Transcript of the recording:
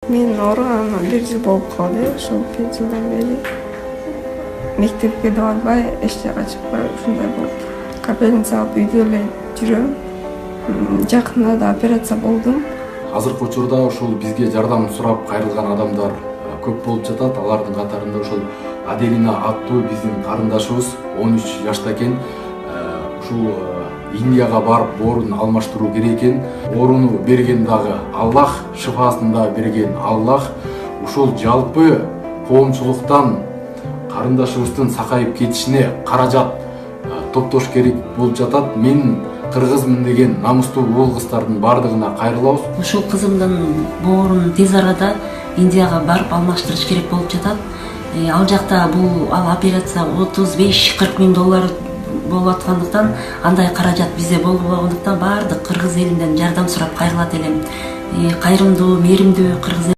Мен ооруган 1 жыл болуп калды. Ошол 1 жылдан бери мектепке да барбай, эч жака чыкпай ушундай болуп. Капельни салып үйдө эле жүрөм. Жакында да операция болдум. Азыркы учурда ушул бизге жардам сурап кайрылган адамдар көп болуп жатат. Алардын катарында ушул Аделина аттуу биздин карындашыбыз 13 жашта экен. Ушул Индияга барып боорун алмаштыруу керек экен. Ооруну берген дагы Аллах, шифасын да берген Аллах. Ушул жалпы коомчулуктан карындашыбыздын сакайып кетишине каражат топтош керек болуп жатат. Мен кыргызмын деген намустуу уул кыздардын бардыгына кайрылабыз. Ушул кызымдын боорун тез арада Индияга барып алмаштырыш керек болуп жатат. Ал жакта ал операция 35-40 миң доллар болуп аткандыктан, андай каражат бизде болбогондуктан бардык кыргыз элинден жардам сурап кайрылат элем. Кайрымдуу, мээримдүү кыргыз